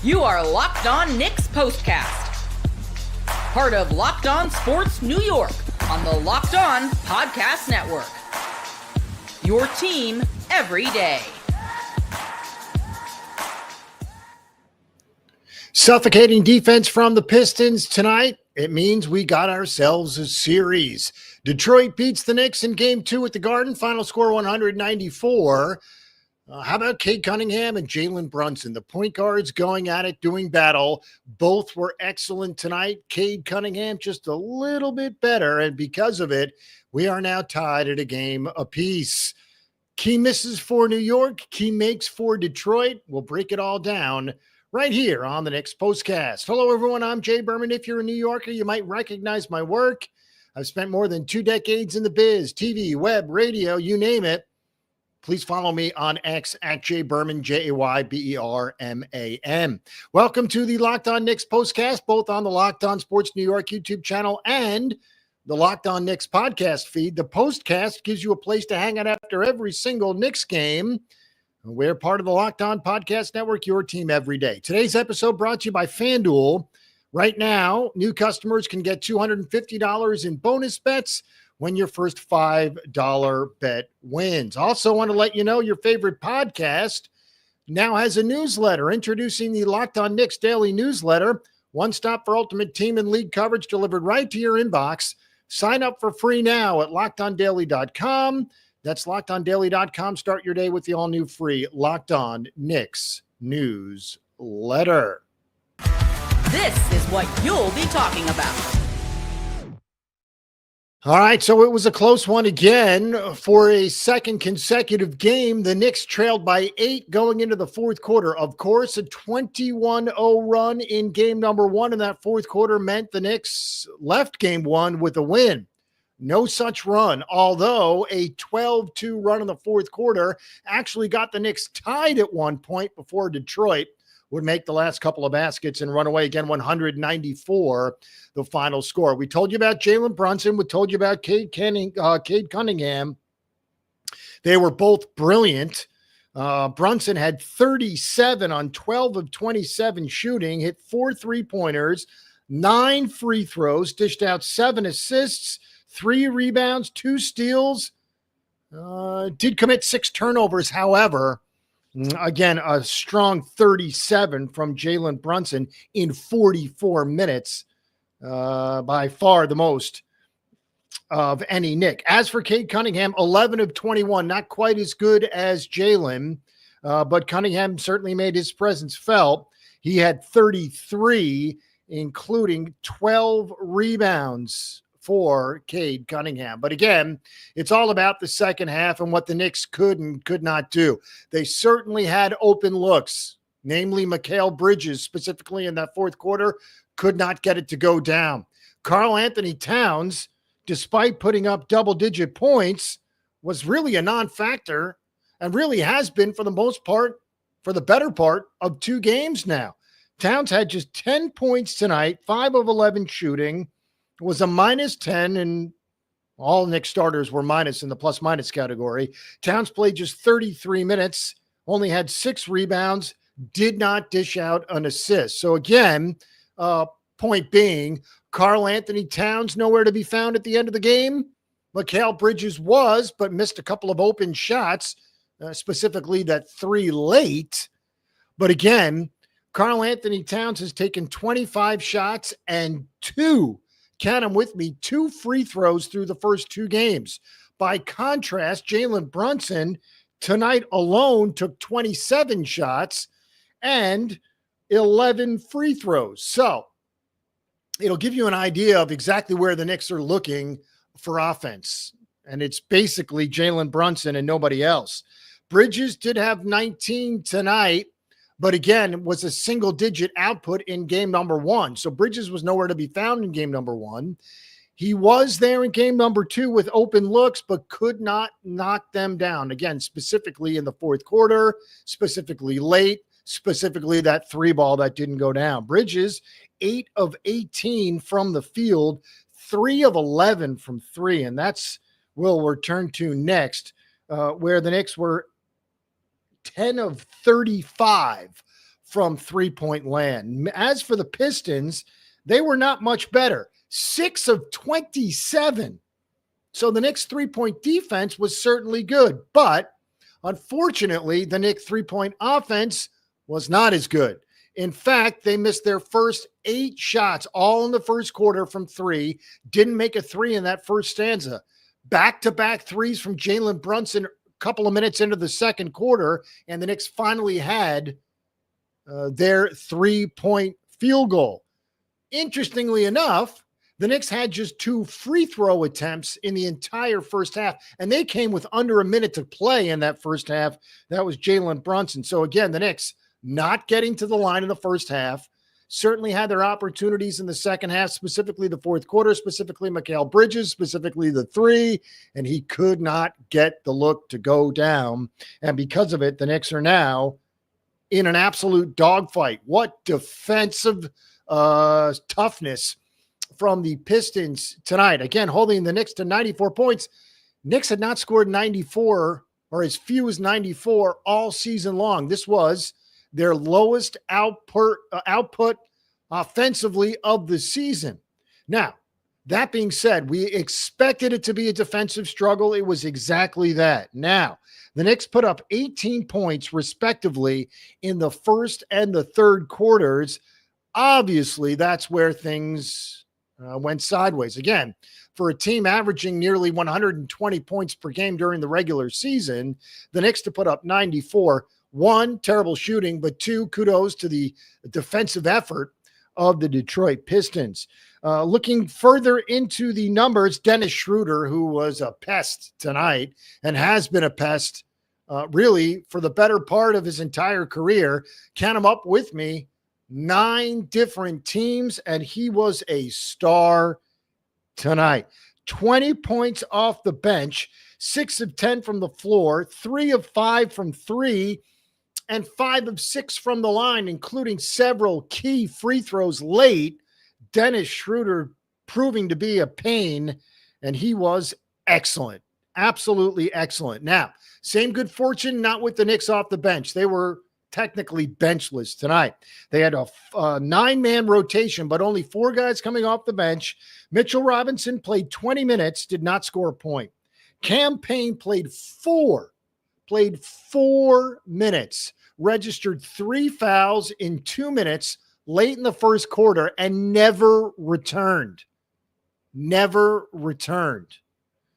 You are Locked On Knicks POSTCAST, part of Locked On Sports New York on the Locked On Podcast Network. Your team every day. Suffocating defense from the Pistons tonight. It means we got ourselves a series. Detroit beats the Knicks in Game 2 at the Garden. Final score 194. How about Cade Cunningham and Jalen Brunson? The point guards going at it, doing battle. Both were excellent tonight. Cade Cunningham just a little bit better, and because of it, we are now tied at a game apiece. Key misses for New York, key makes for Detroit. We'll break it all down right here on the Knicks POSTCAST. Hello, everyone. I'm Jay Berman. If you're a New Yorker, you might recognize my work. I've spent more than 2 decades in the biz, TV, web, radio, you name it. Please follow me on X at Jay Berman, Jayberman. Welcome to the Locked On Knicks POSTCAST, both on the Locked On Sports New York YouTube channel and the Locked On Knicks podcast feed. The POSTCAST gives you a place to hang out after every single Knicks game. We're part of the Locked On Podcast Network, your team every day. Today's episode brought to you by FanDuel. Right now, new customers can get $250 in bonus bets when your first $5 bet wins. Also want to let you know your favorite podcast now has a newsletter. Introducing the Locked On Knicks Daily Newsletter. One stop for ultimate team and league coverage delivered right to your inbox. Sign up for free now at LockedOnDaily.com. That's LockedOnDaily.com. Start your day with the all-new free Locked On Knicks newsletter. This is what you'll be talking about. All right, so it was a close one again for a second consecutive game. The Knicks trailed by 8 going into the fourth quarter. Of course, a 21-0 run in game number 1 in that fourth quarter meant the Knicks left game 1 with a win. No such run, although a 12-2 run in the fourth quarter actually got the Knicks tied at one point before Detroit would make the last couple of baskets and run away again. 194, the final score. We told you about Jalen Brunson. We told you about Cade Cunningham. They were both brilliant. Brunson had 37 on 12 of 27 shooting, hit 4 3-pointers, 9 free throws, dished out 7 assists, 3 rebounds, 2 steals. Did commit 6 turnovers, however. Again, a strong 37 from Jalen Brunson in 44 minutes, by far the most of any Knick. As for Cade Cunningham, 11 of 21, not quite as good as Jalen, but Cunningham certainly made his presence felt. He had 33, including 12 rebounds for Cade Cunningham. But again, it's all about the second half and what the Knicks could and could not do. They certainly had open looks, namely Mikal Bridges, specifically in that fourth quarter, could not get it to go down. Karl-Anthony Towns, despite putting up double-digit points, was really a non-factor and really has been for the most part, for the better part of 2 games now. Towns had just 10 points tonight, 5 of 11 shooting, was a -10, and all Knicks starters were minus in the plus-minus category. Towns played just 33 minutes, only had 6 rebounds, did not dish out an assist. So again, point being, Karl-Anthony Towns nowhere to be found at the end of the game. Mikal Bridges was, but missed a couple of open shots, specifically that 3 late. But again, Karl-Anthony Towns has taken 25 shots and 2, count them with me, 2 free throws through the first 2 games. By contrast, Jalen Brunson tonight alone took 27 shots and 11 free throws. So it'll give you an idea of exactly where the Knicks are looking for offense. And it's basically Jalen Brunson and nobody else. Bridges did have 19 tonight, but again, was a single-digit output in game number 1. So Bridges was nowhere to be found in game number 1. He was there in game number 2 with open looks, but could not knock them down. Again, specifically in the fourth quarter, specifically late, specifically that 3 ball that didn't go down. Bridges, 8 of 18 from the field, 3 of 11 from 3. And that's we'll return to next, where the Knicks were 10 of 35 from three-point land. As for the Pistons, they were not much better. 6 of 27. So the Knicks' three-point defense was certainly good, but unfortunately, the Knicks' three-point offense was not as good. In fact, they missed their first 8 shots, all in the first quarter from 3. Didn't make a 3 in that first stanza. Back-to-back threes from Jalen Brunson a couple of minutes into the second quarter, and the Knicks finally had their 3-point field goal. Interestingly enough, the Knicks had just 2 free throw attempts in the entire first half, and they came with under a minute to play in that first half. That was Jalen Brunson. So again, the Knicks not getting to the line in the first half, certainly had their opportunities in the second half, specifically the fourth quarter, specifically Mikal Bridges, specifically the 3, and he could not get the look to go down. And because of it, the Knicks are now in an absolute dogfight. What defensive toughness from the Pistons tonight. Again, holding the Knicks to 94 points. Knicks had not scored 94 or as few as 94 all season long. This was their lowest output offensively of the season. Now, that being said, we expected it to be a defensive struggle. It was exactly that. Now, the Knicks put up 18 points respectively in the first and the third quarters. Obviously, that's where things went sideways. Again, for a team averaging nearly 120 points per game during the regular season, the Knicks to put up 94. 1, terrible shooting, but 2, kudos to the defensive effort of the Detroit Pistons. Looking further into the numbers, Dennis Schroeder, who was a pest tonight and has been a pest really for the better part of his entire career. Count him up with me, 9 different teams, and he was a star tonight. 20 points off the bench, 6 of 10 from the floor, 3 of 5 from 3, and 5 of 6 from the line, including several key free throws late. Dennis Schroeder proving to be a pain, and he was excellent, absolutely excellent. Now, same good fortune, not with the Knicks off the bench. They were technically benchless tonight. They had a 9-man rotation, but only 4 guys coming off the bench. Mitchell Robinson played 20 minutes, did not score a point. Cam Payne played 4 minutes, registered 3 fouls in 2 minutes late in the first quarter, and never returned.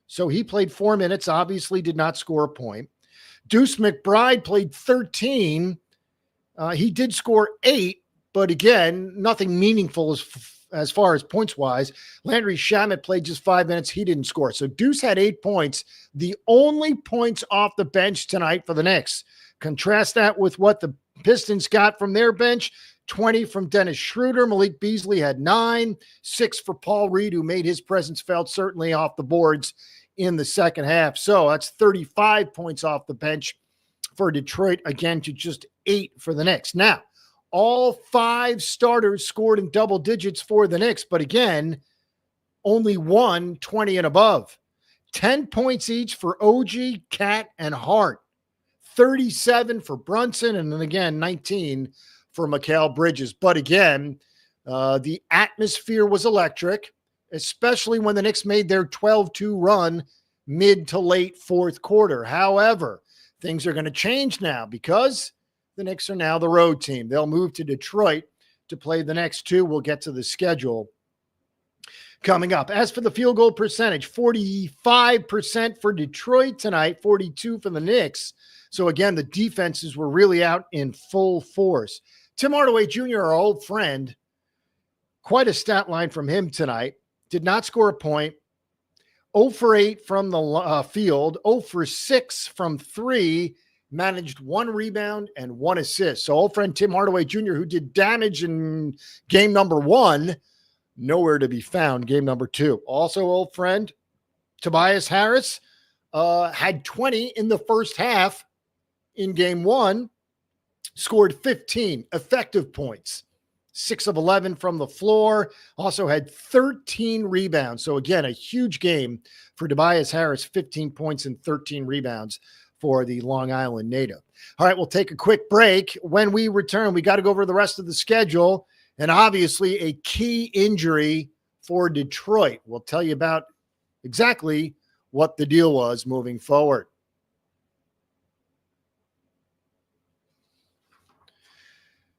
So he played 4 minutes, obviously did not score a point. Deuce McBride played 13. He did score 8, but again, nothing meaningful as far as points-wise. Landry Shamet played just 5 minutes. He didn't score. So Deuce had 8 points, the only points off the bench tonight for the Knicks. Contrast that with what the Pistons got from their bench. 20 from Dennis Schroeder. Malik Beasley had 9, 6 for Paul Reed, who made his presence felt certainly off the boards in the second half. So that's 35 points off the bench for Detroit, again, to just 8 for the Knicks. Now, all 5 starters scored in double digits for the Knicks, but again, only 1 20 and above. 10 points each for OG, Cat, and Hart. 37 for Brunson, and then again, 19 for Mikal Bridges. But again, the atmosphere was electric, especially when the Knicks made their 12-2 run mid to late fourth quarter. However, things are going to change now because the Knicks are now the road team. They'll move to Detroit to play the next 2. We'll get to the schedule coming up. As for the field goal percentage, 45% for Detroit tonight, 42% for the Knicks. So again, the defenses were really out in full force. Tim Hardaway Jr., our old friend, quite a stat line from him tonight. Did not score a point. 0 for 8 from the field. 0 for 6 from 3. Managed 1 rebound and 1 assist. So old friend Tim Hardaway Jr., who did damage in game number 1, nowhere to be found game number 2. Also old friend Tobias Harris had 20 in the first half in game 1. Scored 15 effective points, 6 of 11 from the floor, also had 13 rebounds. So again, a huge game for Tobias Harris, 15 points and 13 rebounds for the Long Island native. All right, we'll take a quick break. When we return, we got to go over the rest of the schedule and obviously a key injury for Detroit. We'll tell you about exactly what the deal was moving forward.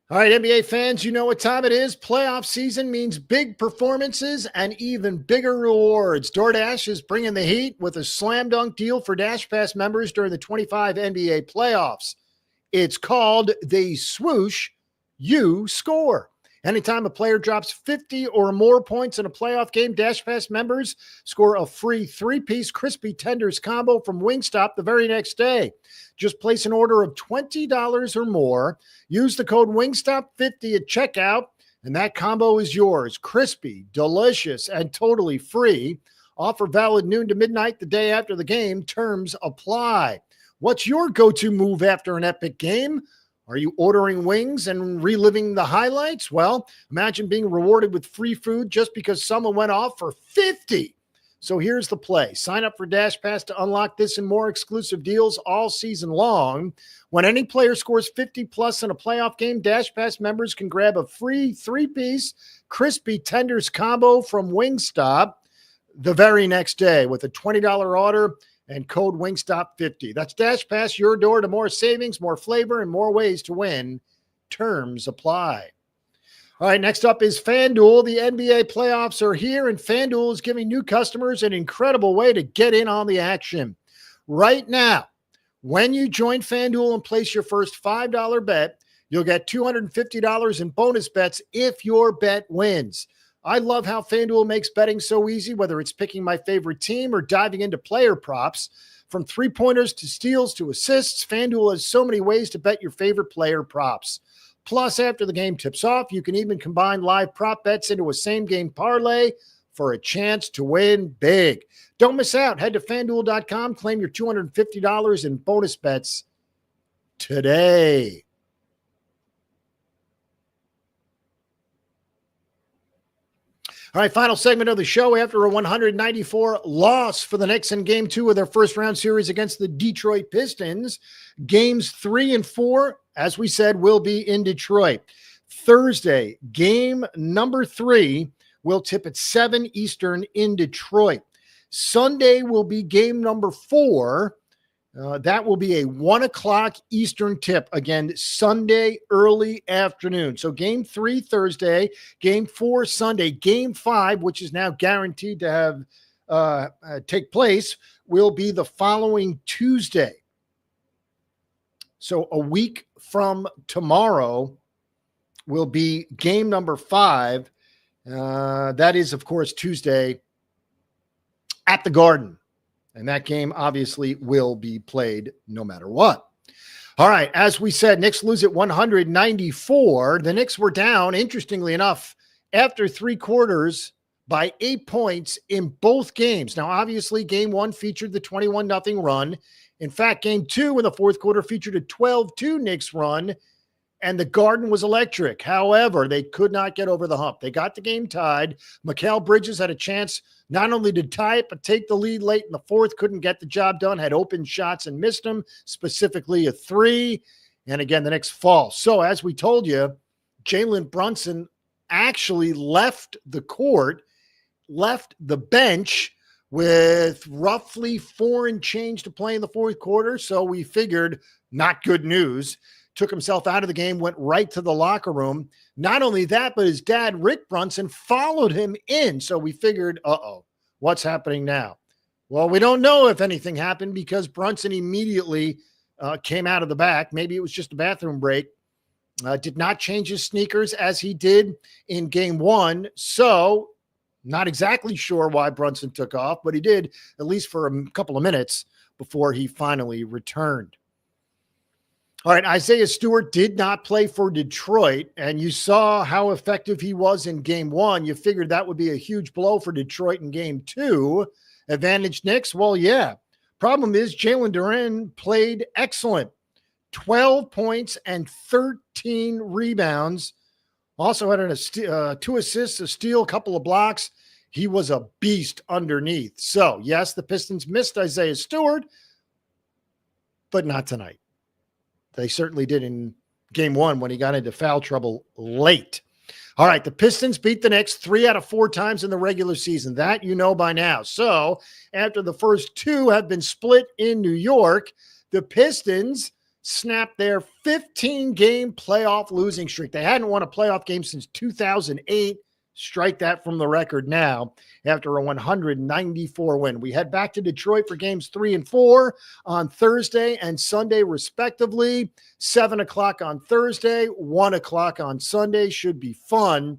All right, NBA fans, you know what time it is. Playoff season means big performances and even bigger rewards. DoorDash is bringing the heat with a slam dunk deal for Dash Pass members during the 25 NBA playoffs. It's called They Swoosh, You Score. Anytime a player drops 50 or more points in a playoff game, Dash Pass members score a free 3-piece crispy tenders combo from Wingstop the very next day. Just place an order of $20 or more. Use the code Wingstop50 at checkout, and that combo is yours. Crispy, delicious, and totally free. Offer valid noon to midnight the day after the game. Terms apply. What's your go-to move after an epic game? Are you ordering wings and reliving the highlights? Well, imagine being rewarded with free food just because someone went off for 50. So here's the play. Sign up for Dash Pass to unlock this and more exclusive deals all season long. When any player scores 50 plus in a playoff game, Dash Pass members can grab a free 3-piece crispy tenders combo from Wingstop the very next day with a $20 order and code Wingstop50. That's Dash Pass, your door to more savings, more flavor, and more ways to win. Terms apply. All right, next up is FanDuel. The NBA playoffs are here, and FanDuel is giving new customers an incredible way to get in on the action. Right now, when you join FanDuel and place your first $5 bet, you'll get $250 in bonus bets if your bet wins. I love how FanDuel makes betting so easy, whether it's picking my favorite team or diving into player props. From three-pointers to steals to assists, FanDuel has so many ways to bet your favorite player props. Plus, after the game tips off, you can even combine live prop bets into a same-game parlay for a chance to win big. Don't miss out. Head to FanDuel.com, claim your $250 in bonus bets today. All right, final segment of the show. After a 194 loss for the Knicks in Game 2 of their first-round series against the Detroit Pistons, Games 3 and 4, as we said, will be in Detroit. Thursday, Game number 3 will tip at 7 Eastern in Detroit. Sunday will be Game number 4. That will be a 1 o'clock Eastern tip. Again, Sunday early afternoon. So Game 3 Thursday, Game 4 Sunday, Game 5, which is now guaranteed to have take place, will be the following Tuesday. So a week from tomorrow will be Game number 5. That is, of course, Tuesday at the Garden. And that game obviously will be played no matter what. All right, as we said, Knicks lose at 194. The Knicks were down, interestingly enough, after 3 quarters by 8 points in both games. Now, obviously, Game 1 featured the 21-0 run. In fact, Game 2 in the fourth quarter featured a 12-2 Knicks run, and the Garden was electric. However, they could not get over the hump. They got the game tied. Mikal Bridges had a chance not only to tie it, but take the lead late in the fourth. Couldn't get the job done, had open shots and missed them, specifically a 3. And again, the Knicks fall. So as we told you, Jalen Brunson actually left the court, left the bench with roughly 4 and change to play in the fourth quarter. So we figured not good news. Took himself out of the game, went right to the locker room. Not only that, but his dad, Rick Brunson, followed him in. So we figured, what's happening now? Well, we don't know if anything happened because Brunson immediately came out of the back. Maybe it was just a bathroom break. Did not change his sneakers as he did in Game 1. So not exactly sure why Brunson took off, but he did at least for a couple of minutes before he finally returned. All right, Isaiah Stewart did not play for Detroit, and you saw how effective he was in Game 1. You figured that would be a huge blow for Detroit in Game 2. Advantage Knicks? Well, yeah. Problem is Jalen Duren played excellent. 12 points and 13 rebounds. Also had 2 assists, a steal, a couple of blocks. He was a beast underneath. So, yes, the Pistons missed Isaiah Stewart, but not tonight. They certainly did in game one when he got into foul trouble late. All right, the Pistons beat the Knicks 3 out of 4 times in the regular season. That you know by now. So after the first 2 have been split in New York, the Pistons snapped their 15-game playoff losing streak. They hadn't won a playoff game since 2008. Strike that from the record now after a 194 win. We head back to Detroit for games 3 and 4 on Thursday and Sunday, respectively. 7 o'clock on Thursday, 1 o'clock on Sunday. Should be fun.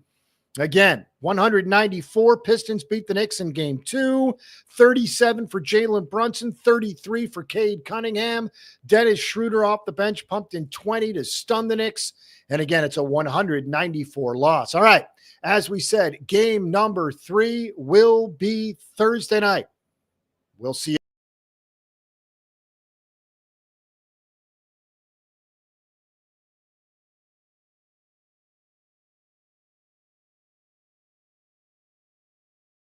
Again, 194 Pistons beat the Knicks in game 2, 37 for Jalen Brunson, 33 for Cade Cunningham. Dennis Schroeder off the bench pumped in 20 to stun the Knicks. And again, it's a 194 loss. All right. As we said, game number 3 will be Thursday night. We'll see you.